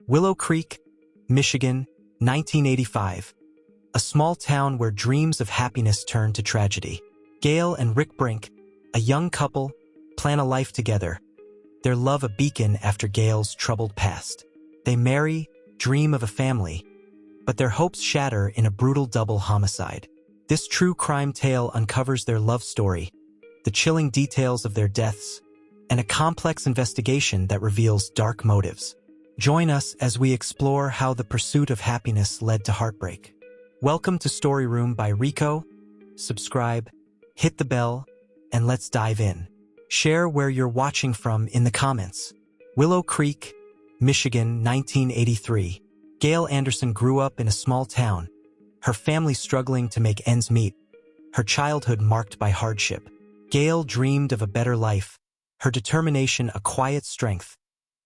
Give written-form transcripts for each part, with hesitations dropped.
Willow Creek, Michigan, 1985. A small town where dreams of happiness turn to tragedy. Gail and Rick Brink, a young couple, plan a life together. Their love a beacon after Gail's troubled past. They marry, dream of a family, but their hopes shatter in a brutal double homicide. This true crime tale uncovers their love story, the chilling details of their deaths, and a complex investigation that reveals dark motives. Join us as we explore how the pursuit of happiness led to heartbreak. Welcome to Storyroom by Rico. Subscribe, hit the bell, and let's dive in. Share where you're watching from in the comments. Willow Creek, Michigan, 1983. Gail Anderson grew up in a small town, her family struggling to make ends meet, her childhood marked by hardship. Gail dreamed of a better life, her determination a quiet strength,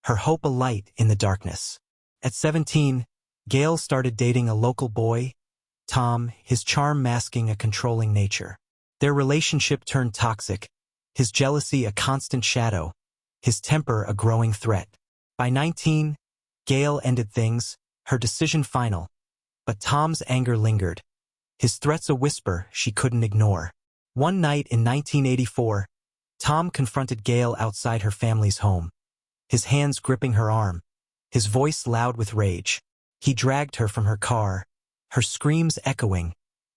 her hope a light in the darkness. At 17, Gail started dating a local boy, Tom, his charm masking a controlling nature. Their relationship turned toxic, his jealousy a constant shadow, his temper a growing threat. By 19, Gail ended things, her decision final, but Tom's anger lingered, his threats a whisper she couldn't ignore. One night in 1984, Tom confronted Gail outside her family's home, his hands gripping her arm, his voice loud with rage. He dragged her from her car, her screams echoing,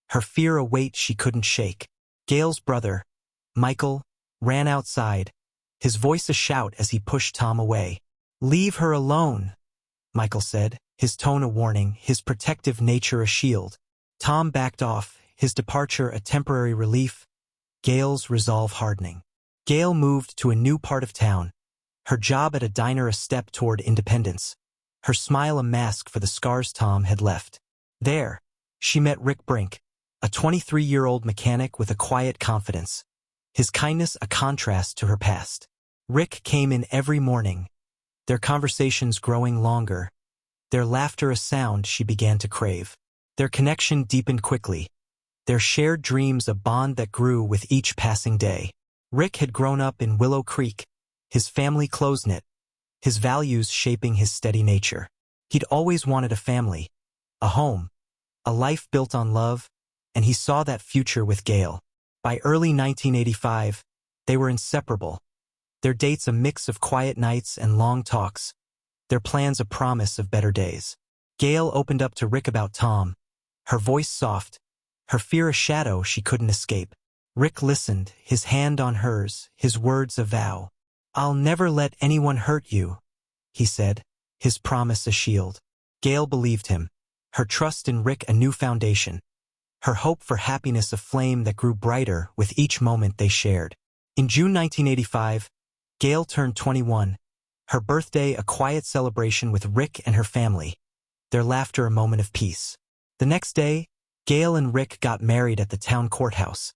her fear a weight she couldn't shake. Gail's brother, Michael, ran outside, his voice a shout as he pushed Tom away. "Leave her alone," Michael said, his tone a warning, his protective nature a shield. Tom backed off, his departure a temporary relief, Gail's resolve hardening. Gail moved to a new part of town, her job at a diner a step toward independence, her smile a mask for the scars Tom had left. There, she met Rick Brink, a 23-year-old mechanic with a quiet confidence, his kindness a contrast to her past. Rick came in every morning, their conversations growing longer, their laughter a sound she began to crave. Their connection deepened quickly, their shared dreams a bond that grew with each passing day. Rick had grown up in Willow Creek, his family close-knit, his values shaping his steady nature. He'd always wanted a family, a home, a life built on love, and he saw that future with Gail. By early 1985, they were inseparable, their dates a mix of quiet nights and long talks, their plans a promise of better days. Gail opened up to Rick about Tom, her voice soft, her fear a shadow she couldn't escape. Rick listened, his hand on hers, his words a vow. "I'll never let anyone hurt you," he said, his promise a shield. Gail believed him, her trust in Rick a new foundation, her hope for happiness a flame that grew brighter with each moment they shared. In June 1985, Gail turned 21, her birthday a quiet celebration with Rick and her family, their laughter a moment of peace. The next day, Gail and Rick got married at the town courthouse,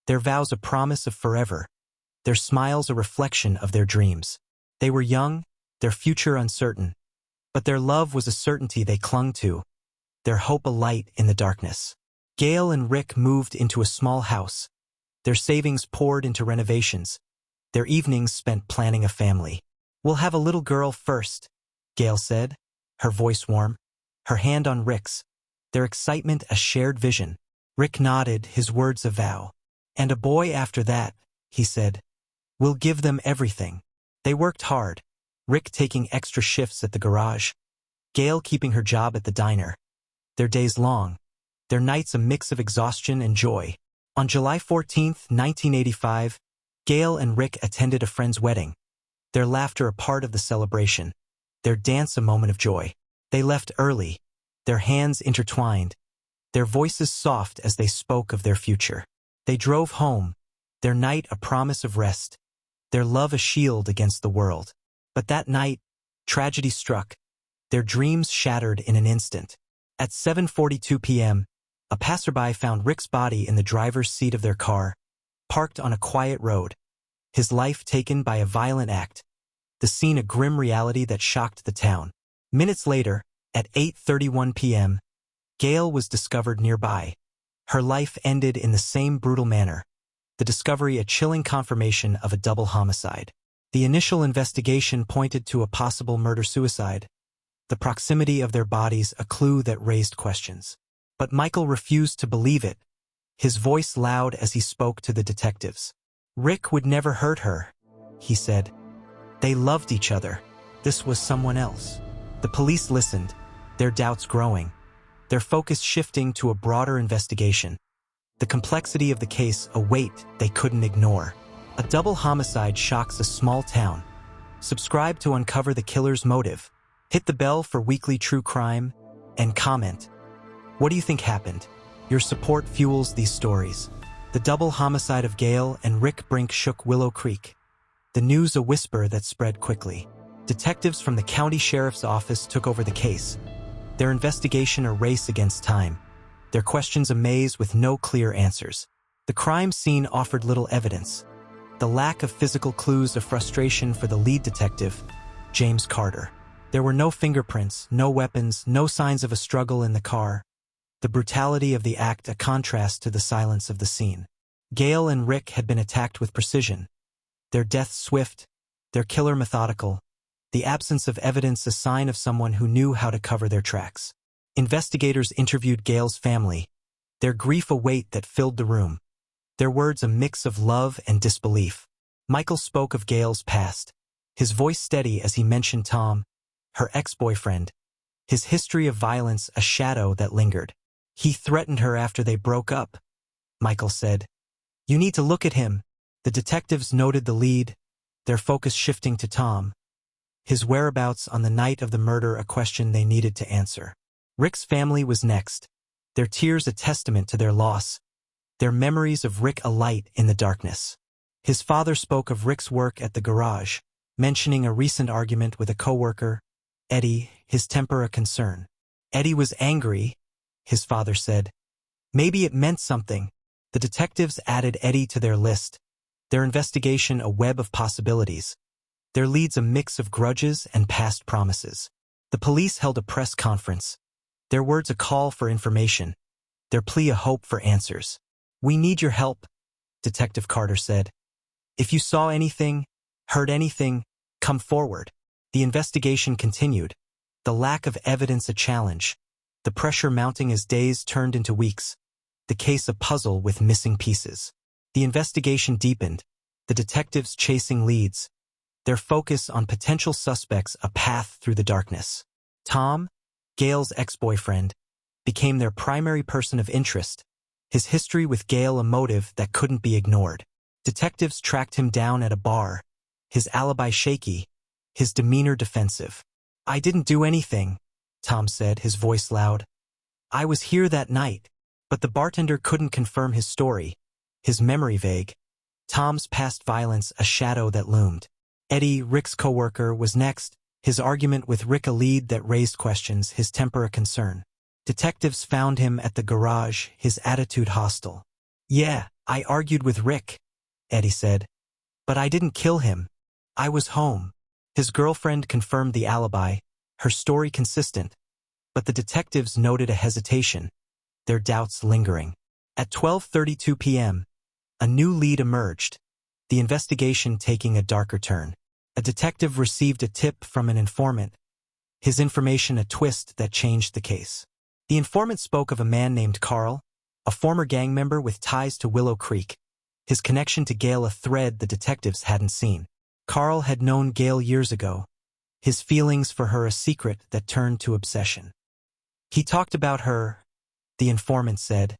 their vows a promise of forever, their smiles a reflection of their dreams. They were young, their future uncertain, but their love was a certainty they clung to, their hope a light in the darkness. Gail and Rick moved into a small house, their savings poured into renovations, their evenings spent planning a family. "We'll have a little girl first," Gail said, her voice warm, her hand on Rick's, their excitement a shared vision. Rick nodded, his words a vow. "And a boy after that," he said. "We'll give them everything." They worked hard, Rick taking extra shifts at the garage, Gail keeping her job at the diner. Their days long, their nights a mix of exhaustion and joy. On July 14, 1985, Gail and Rick attended a friend's wedding, their laughter a part of the celebration, their dance a moment of joy. They left early, their hands intertwined, their voices soft as they spoke of their future. They drove home, their night a promise of rest, their love a shield against the world. But that night, tragedy struck, their dreams shattered in an instant. At 7:42 p.m., a passerby found Rick's body in the driver's seat of their car, parked on a quiet road, his life taken by a violent act, the scene a grim reality that shocked the town. Minutes later, at 8:31 p.m., Gail was discovered nearby. Her life ended in the same brutal manner, the discovery a chilling confirmation of a double homicide. The initial investigation pointed to a possible murder-suicide, the proximity of their bodies a clue that raised questions. But Michael refused to believe it, his voice loud as he spoke to the detectives. Rick would never hurt her, he said. They loved each other. This was someone else. The police listened, their doubts growing, their focus shifting to a broader investigation. The complexity of the case, a weight they couldn't ignore. A double homicide shocks a small town. Subscribe to uncover the killer's motive. Hit the bell for weekly true crime, and comment. What do you think happened? Your support fuels these stories. The double homicide of Gail and Rick Brink shook Willow Creek. The news a whisper that spread quickly. Detectives from the county sheriff's office took over the case. Their investigation a race against time. Their questions a maze with no clear answers. The crime scene offered little evidence. The lack of physical clues a frustration for the lead detective, James Carter. There were no fingerprints, no weapons, no signs of a struggle in the car. The brutality of the act a contrast to the silence of the scene. Gail and Rick had been attacked with precision. Their death swift, their killer methodical. The absence of evidence a sign of someone who knew how to cover their tracks. Investigators interviewed Gail's family, their grief a weight that filled the room. Their words a mix of love and disbelief. Michael spoke of Gail's past, his voice steady as he mentioned Tom, her ex-boyfriend, his history of violence a shadow that lingered. He threatened her after they broke up, Michael said. You need to look at him. The detectives noted the lead, their focus shifting to Tom. His whereabouts on the night of the murder a question they needed to answer. Rick's family was next, their tears a testament to their loss, their memories of Rick a light in the darkness. His father spoke of Rick's work at the garage, mentioning a recent argument with a coworker, Eddie, his temper a concern. Eddie was angry, his father said. Maybe it meant something. The detectives added Eddie to their list, their investigation a web of possibilities. Their leads a mix of grudges and past promises. The police held a press conference, their words a call for information, their plea a hope for answers. We need your help, Detective Carter said. If you saw anything, heard anything, come forward. The investigation continued, the lack of evidence a challenge, the pressure mounting as days turned into weeks, the case a puzzle with missing pieces. The investigation deepened, the detectives chasing leads, their focus on potential suspects a path through the darkness. Tom, Gail's ex-boyfriend, became their primary person of interest, his history with Gail a motive that couldn't be ignored. Detectives tracked him down at a bar, his alibi shaky, his demeanor defensive. I didn't do anything, Tom said, his voice loud. I was here that night, but the bartender couldn't confirm his story, his memory vague. Tom's past violence a shadow that loomed. Eddie, Rick's coworker, was next, his argument with Rick a lead that raised questions, his temper a concern. Detectives found him at the garage, his attitude hostile. Yeah, I argued with Rick, Eddie said. But I didn't kill him. I was home. His girlfriend confirmed the alibi, her story consistent. But the detectives noted a hesitation, their doubts lingering. At 12:32 p.m., a new lead emerged, the investigation taking a darker turn. A detective received a tip from an informant, his information a twist that changed the case. The informant spoke of a man named Carl, a former gang member with ties to Willow Creek, his connection to Gail a thread the detectives hadn't seen. Carl had known Gail years ago, his feelings for her a secret that turned to obsession. He talked about her, the informant said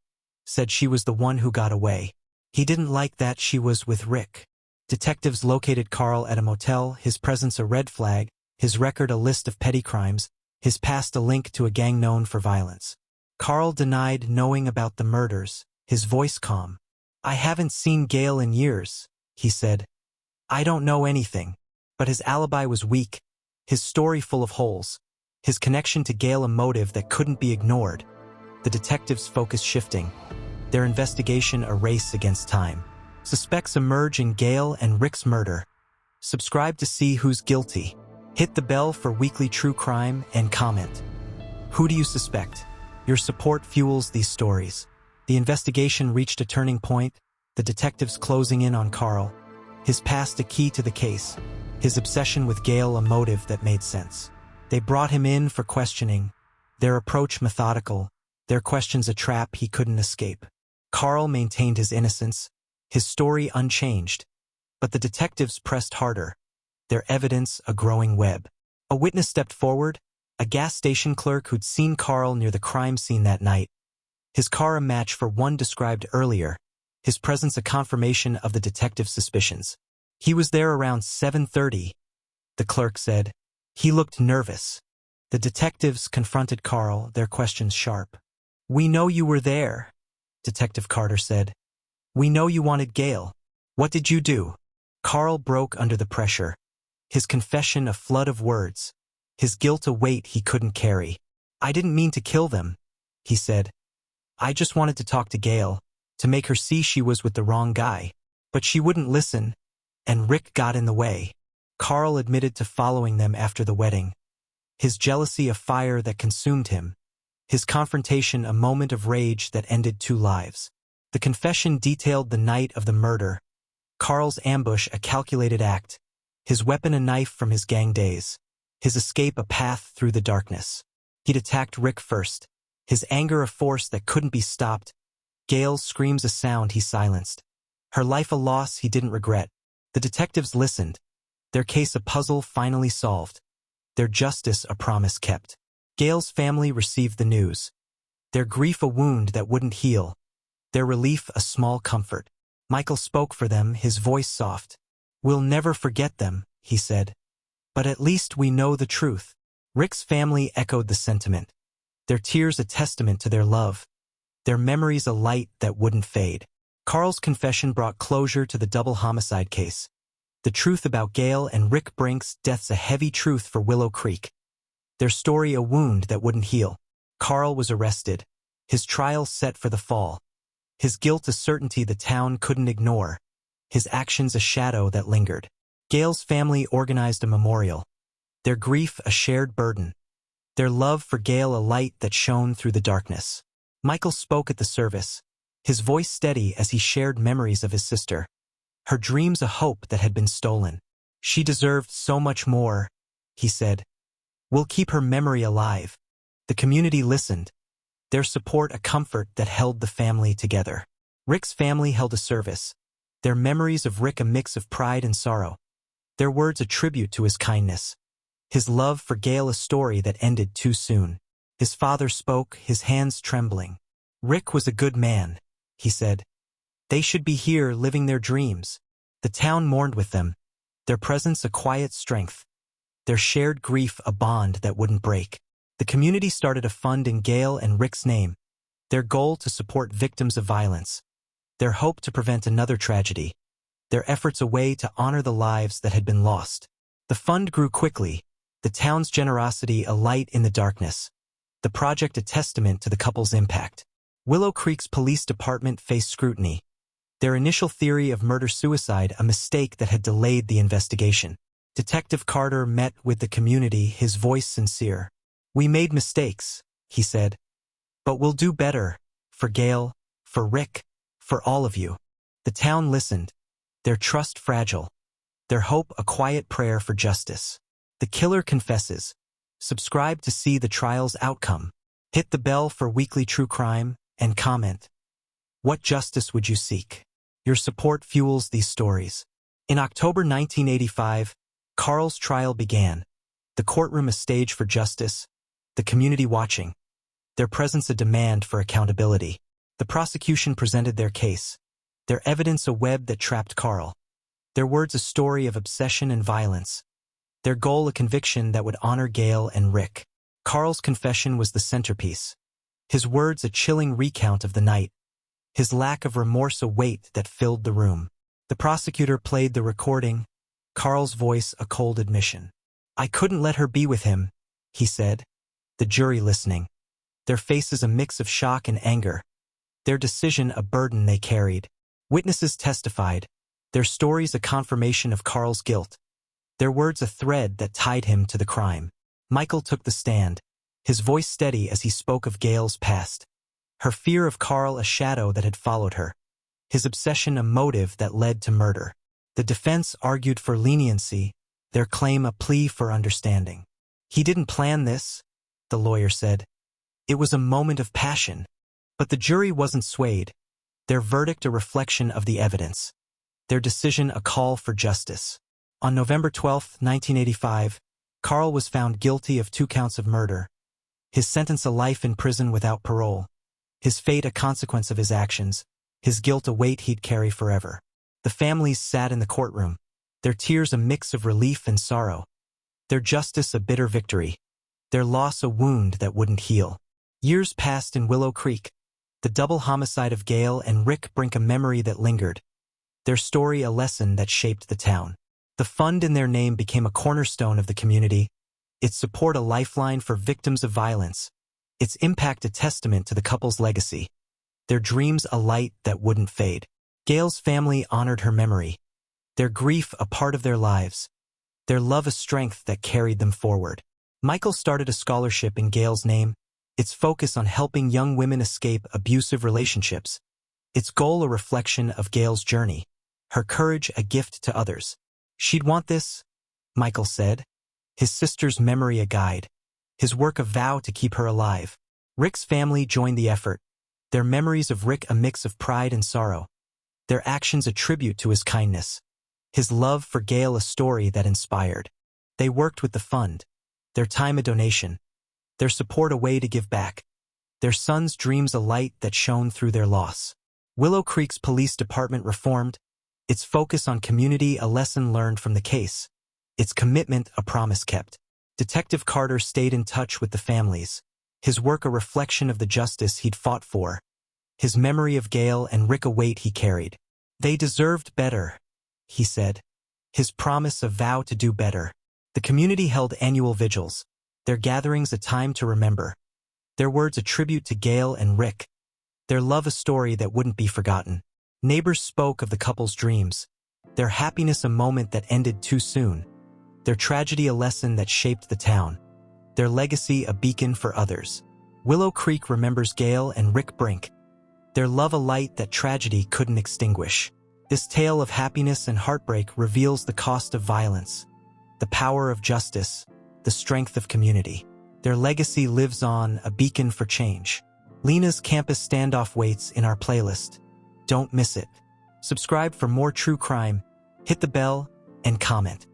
she was the one who got away. He didn't like that she was with Rick. Detectives located Carl at a motel, his presence a red flag, his record a list of petty crimes, his past a link to a gang known for violence. Carl denied knowing about the murders, his voice calm. I haven't seen Gail in years, he said. I don't know anything. But his alibi was weak, his story full of holes, his connection to Gail a motive that couldn't be ignored. The detectives' focus shifting, their investigation a race against time. Suspects emerge in Gail and Rick's murder. Subscribe to see who's guilty. Hit the bell for weekly true crime and comment. Who do you suspect? Your support fuels these stories. The investigation reached a turning point, the detectives closing in on Carl, his past a key to the case, his obsession with Gail a motive that made sense. They brought him in for questioning, their approach methodical, their questions a trap he couldn't escape. Carl maintained his innocence, his story unchanged, but the detectives pressed harder, their evidence a growing web. A witness stepped forward, a gas station clerk who'd seen Carl near the crime scene that night. His car a match for one described earlier, his presence a confirmation of the detective's suspicions. He was there around 7:30, the clerk said. He looked nervous. The detectives confronted Carl, their questions sharp. "We know you were there," Detective Carter said. "We know you wanted Gail. What did you do?" Carl broke under the pressure, his confession a flood of words, his guilt a weight he couldn't carry. "I didn't mean to kill them," he said. "I just wanted to talk to Gail, to make her see she was with the wrong guy. But she wouldn't listen, and Rick got in the way." Carl admitted to following them after the wedding, his jealousy a fire that consumed him, his confrontation a moment of rage that ended 2 lives. The confession detailed the night of the murder, Carl's ambush a calculated act, his weapon a knife from his gang days, his escape a path through the darkness. He'd attacked Rick first, his anger a force that couldn't be stopped, Gail's screams a sound he silenced, her life a loss he didn't regret. The detectives listened, their case a puzzle finally solved, their justice a promise kept. Gail's family received the news, their grief a wound that wouldn't heal, their relief a small comfort. Michael spoke for them, his voice soft. "We'll never forget them," he said. "But at least we know the truth." Rick's family echoed the sentiment, their tears a testament to their love, their memories a light that wouldn't fade. Carl's confession brought closure to the double homicide case. The truth about Gail and Rick Brink's death's a heavy truth for Willow Creek, their story a wound that wouldn't heal. Carl was arrested, his trial set for the fall, his guilt a certainty the town couldn't ignore, his actions a shadow that lingered. Gail's family organized a memorial, their grief a shared burden, their love for Gail a light that shone through the darkness. Michael spoke at the service, his voice steady as he shared memories of his sister, her dreams a hope that had been stolen. "She deserved so much more," he said. "We'll keep her memory alive." The community listened, their support a comfort that held the family together. Rick's family held a service, their memories of Rick a mix of pride and sorrow, their words a tribute to his kindness, his love for Gail a story that ended too soon. His father spoke, his hands trembling. "Rick was a good man," he said. "They should be here living their dreams." The town mourned with them, their presence a quiet strength, their shared grief a bond that wouldn't break. The community started a fund in Gail and Rick's name, their goal to support victims of violence, their hope to prevent another tragedy, their efforts a way to honor the lives that had been lost. The fund grew quickly, the town's generosity a light in the darkness, the project a testament to the couple's impact. Willow Creek's police department faced scrutiny, their initial theory of murder-suicide a mistake that had delayed the investigation. Detective Carter met with the community, his voice sincere. "We made mistakes," he said, "but we'll do better, for Gail, for Rick, for all of you." The town listened, their trust fragile, their hope a quiet prayer for justice. The killer confesses. Subscribe to see the trial's outcome. Hit the bell for weekly true crime, and comment. What justice would you seek? Your support fuels these stories. In October 1985, Carl's trial began, the courtroom a stage for justice, the community watching, their presence a demand for accountability. The prosecution presented their case, their evidence a web that trapped Carl, their words a story of obsession and violence, their goal a conviction that would honor Gail and Rick. Carl's confession was the centerpiece, his words a chilling recount of the night, his lack of remorse a weight that filled the room. The prosecutor played the recording, Carl's voice a cold admission. "I couldn't let her be with him," he said, the jury listening, their faces a mix of shock and anger, their decision a burden they carried. Witnesses testified, their stories a confirmation of Carl's guilt, their words a thread that tied him to the crime. Michael took the stand, his voice steady as he spoke of Gail's past, her fear of Carl a shadow that had followed her, his obsession a motive that led to murder. The defense argued for leniency, their claim a plea for understanding. "He didn't plan this," the lawyer said. "It was a moment of passion." But the jury wasn't swayed, their verdict a reflection of the evidence, their decision a call for justice. On November 12, 1985, Carl was found guilty of 2 counts of murder, his sentence a life in prison without parole, his fate a consequence of his actions, his guilt a weight he'd carry forever. The families sat in the courtroom, their tears a mix of relief and sorrow, their justice a bitter victory, their loss a wound that wouldn't heal. Years passed in Willow Creek, the double homicide of Gail and Rick Brink a memory that lingered, their story a lesson that shaped the town. The fund in their name became a cornerstone of the community, its support a lifeline for victims of violence, its impact a testament to the couple's legacy, their dreams a light that wouldn't fade. Gail's family honored her memory, their grief a part of their lives, their love a strength that carried them forward. Michael started a scholarship in Gail's name, its focus on helping young women escape abusive relationships, its goal a reflection of Gail's journey, her courage a gift to others. "She'd want this," Michael said, his sister's memory a guide, his work a vow to keep her alive. Rick's family joined the effort, their memories of Rick a mix of pride and sorrow, their actions a tribute to his kindness, his love for Gail a story that inspired. They worked with the fund, their time a donation, their support a way to give back, their son's dreams a light that shone through their loss. Willow Creek's police department reformed, its focus on community a lesson learned from the case, its commitment a promise kept. Detective Carter stayed in touch with the families, his work a reflection of the justice he'd fought for, his memory of Gail and Rick a weight he carried. "They deserved better," he said, his promise a vow to do better. The community held annual vigils, their gatherings a time to remember, their words a tribute to Gail and Rick, their love a story that wouldn't be forgotten. Neighbors spoke of the couple's dreams, their happiness a moment that ended too soon, their tragedy a lesson that shaped the town, their legacy a beacon for others. Willow Creek remembers Gail and Rick Brink, their love a light that tragedy couldn't extinguish. This tale of happiness and heartbreak reveals the cost of violence, the power of justice, the strength of community. Their legacy lives on, a beacon for change. Lena's Campus Standoff waits in our playlist. Don't miss it. Subscribe for more true crime, hit the bell, and comment.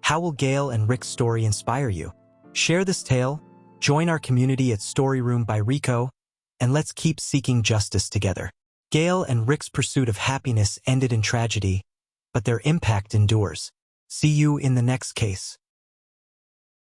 How will Gail and Rick's story inspire you? Share this tale, join our community at Storyroom by Rico, and let's keep seeking justice together. Gail and Rick's pursuit of happiness ended in tragedy, but their impact endures. See you in the next case.